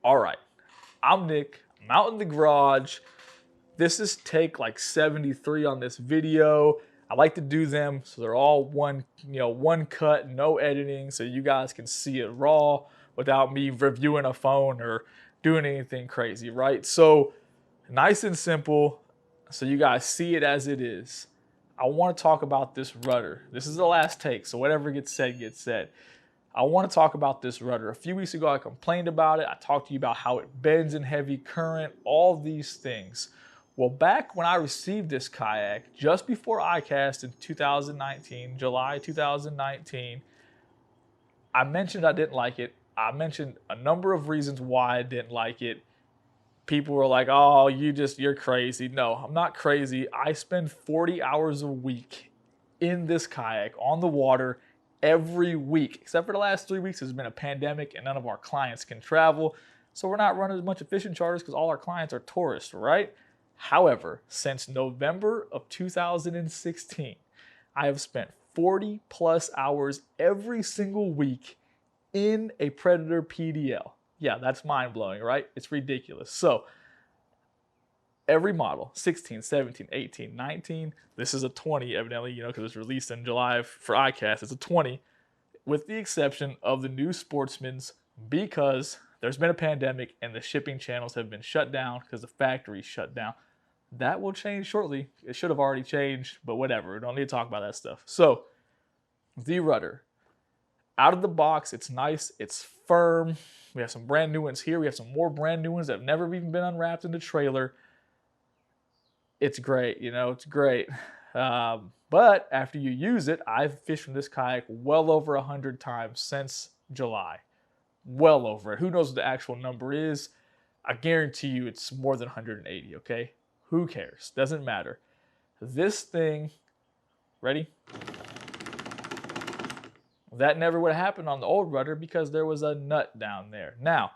All right, I'm Nick. I'm out in the garage. This is take like 73 on this video. I like to do them so they're all one cut, no editing, so you guys can see it raw without me reviewing a phone or doing anything crazy, right? So nice and simple, so you guys see it as it is. I want to talk about this rudder. This is the last take, so whatever gets said, gets said. I want to talk about this rudder. A few weeks ago, I complained about it. I talked to you about how it bends in heavy current, all these things. Well, back when I received this kayak, just before ICAST in 2019, July 2019, I mentioned I didn't like it. I mentioned a number of reasons why I didn't like it. People were like, oh, you're crazy. No, I'm not crazy. I spend 40 hours a week in this kayak on the water every week, except for the last 3 weeks. There's been a pandemic and none of our clients can travel. So we're not running a bunch of fishing charters because all our clients are tourists, right? However, since November of 2016, I have spent 40 plus hours every single week in a Predator PDL. Yeah, that's mind-blowing, right? It's ridiculous. So every model, 16, 17, 18, 19, this is a 20 evidently, because it was released in July for ICAST. It's a 20, with the exception of the new Sportsman's, because there's been a pandemic and the shipping channels have been shut down because the factory's shut down. That will change shortly. It should have already changed, but whatever. We don't need to talk about that stuff. So, the rudder. Out of the box, it's nice, it's firm. We have some brand new ones here. We have some more brand new ones that have never even been unwrapped in the trailer. It's great, it's great. But after you use it, I've fished from this kayak well over 100 times since July. Well over it. Who knows what the actual number is? I guarantee you it's more than 180, okay? Who cares? Doesn't matter. This thing, ready? That never would have happened on the old rudder because there was a nut down there. Now,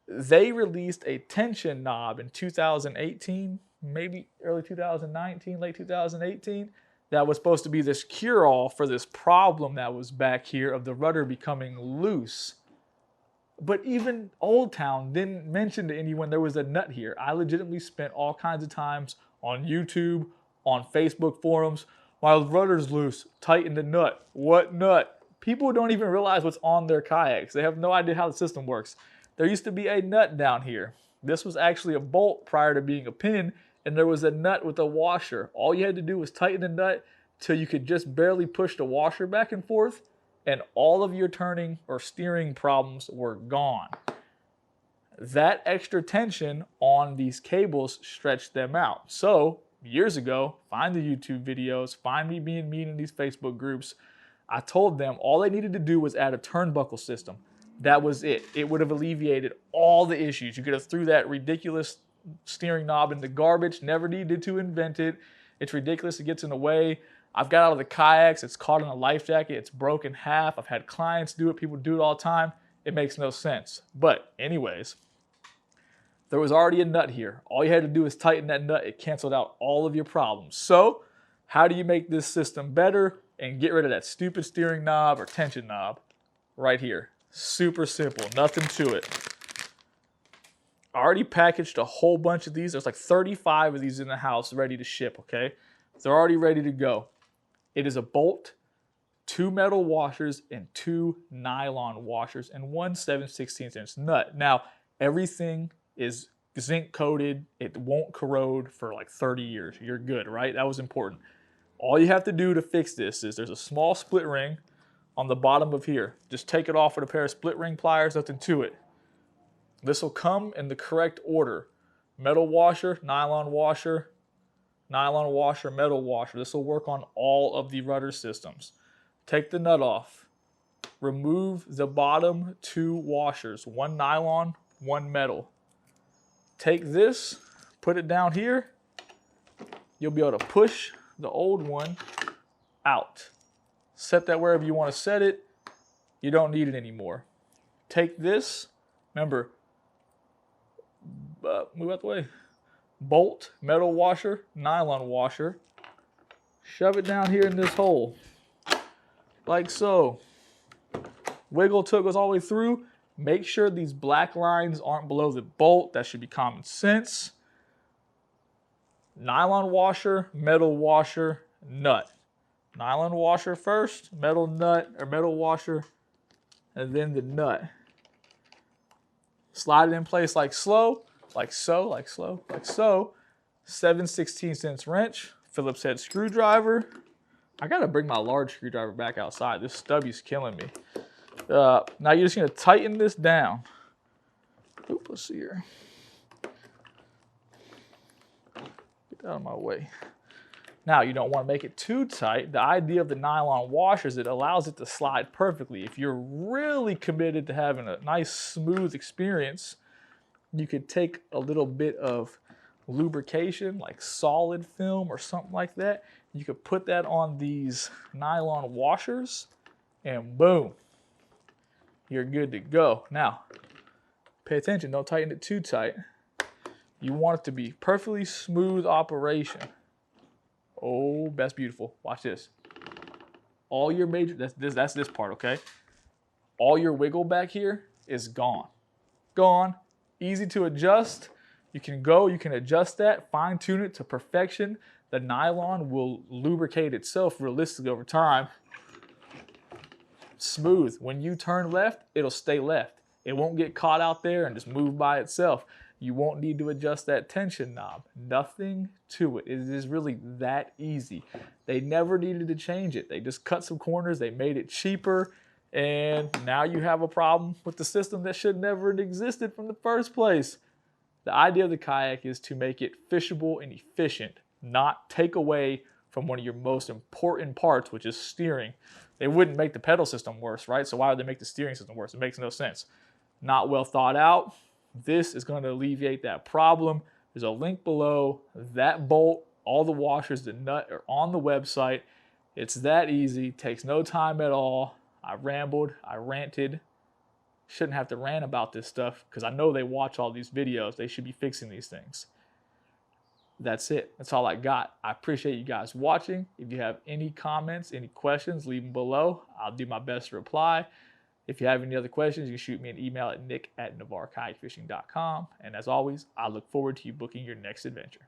they released a tension knob in 2018, maybe early 2019, late 2018, that was supposed to be this cure-all for this problem that was back here of the rudder becoming loose. But even Old Town didn't mention to anyone there was a nut here. I legitimately spent all kinds of times on YouTube, on Facebook forums, while the rudder's loose, tighten the nut. What nut? People don't even realize what's on their kayaks. They have no idea how the system works. There used to be a nut down here. This was actually a bolt prior to being a pin, and there was a nut with a washer. All you had to do was tighten the nut till you could just barely push the washer back and forth, and all of your turning or steering problems were gone. That extra tension on these cables stretched them out. So, years ago, find the YouTube videos, find me being mean in these Facebook groups, I told them all they needed to do was add a turnbuckle system. That was it. It would have alleviated all the issues. You could have threw that ridiculous steering knob in the garbage, never needed to invent it. It's ridiculous, it gets in the way. I've got out of the kayaks, it's caught in a life jacket, it's broken in half. I've had clients do it, people do it all the time. It makes no sense. But anyways, there was already a nut here. All you had to do is tighten that nut. It canceled out all of your problems. So, how do you make this system better and get rid of that stupid steering knob or tension knob? Right here. Super simple. Nothing to it. I already packaged a whole bunch of these. There's like 35 of these in the house ready to ship, okay? They're already ready to go. It is a bolt, 2 metal washers, and 2 nylon washers, and 1 7/16" nut. Now, everything is zinc coated. It won't corrode for like 30 years. You're good, right? That was important. All you have to do to fix this is there's a small split ring on the bottom of here. Just take it off with a pair of split ring pliers, nothing to it. This will come in the correct order. Metal washer, nylon washer, metal washer. This will work on all of the rudder systems. Take the nut off. Remove the bottom 2 washers, 1 nylon, 1 metal. Take this, put it down here. You'll be able to push the old one out. Set that wherever you want to set it. You don't need it anymore. Take this, remember, move out the way. Bolt, metal washer, nylon washer. Shove it down here in this hole, like so. Wiggle till it goes all the way through. Make sure these black lines aren't below the bolt. That should be common sense. Nylon washer, metal washer, nut. Nylon washer first, metal nut or metal washer, and then the nut. Slide it in place like so, like so, like so, like so. 7/16 wrench, Phillips head screwdriver. I gotta bring my large screwdriver back outside. This stubby's killing me. Now you're just gonna tighten this down. Oop, let's see here. Get out of my way. Now, you don't want to make it too tight. The idea of the nylon washer is it allows it to slide perfectly. If you're really committed to having a nice, smooth experience, you could take a little bit of lubrication, like solid film or something like that. You could put that on these nylon washers, and boom, you're good to go. Now, pay attention, don't tighten it too tight. You want it to be perfectly smooth operation. Oh, that's beautiful. Watch this. All your major, that's this part, okay? All your wiggle back here is gone. Gone. Easy to adjust. You can adjust that, fine tune it to perfection. The nylon will lubricate itself realistically over time. Smooth. When you turn left, it'll stay left. It won't get caught out there and just move by itself. You won't need to adjust that tension knob. Nothing to it. It is really that easy. They never needed to change it. They just cut some corners. They made it cheaper. And now you have a problem with the system that should never have existed from the first place. The idea of the kayak is to make it fishable and efficient, not take away from one of your most important parts, which is steering. They wouldn't make the pedal system worse, right? So why would they make the steering system worse? It makes no sense. Not well thought out. This is going to alleviate that problem. There's a link below. That bolt, all the washers, the nut are on the website. It's that easy. Takes no time at all. I rambled. I ranted. Shouldn't have to rant about this stuff because I know they watch all these videos. They should be fixing these things. That's it. That's all I got. I appreciate you guys watching. If you have any comments, any questions, leave them below. I'll do my best to reply. If you have any other questions, you can shoot me an email at nick@navarrekayakfishing.com. And as always, I look forward to you booking your next adventure.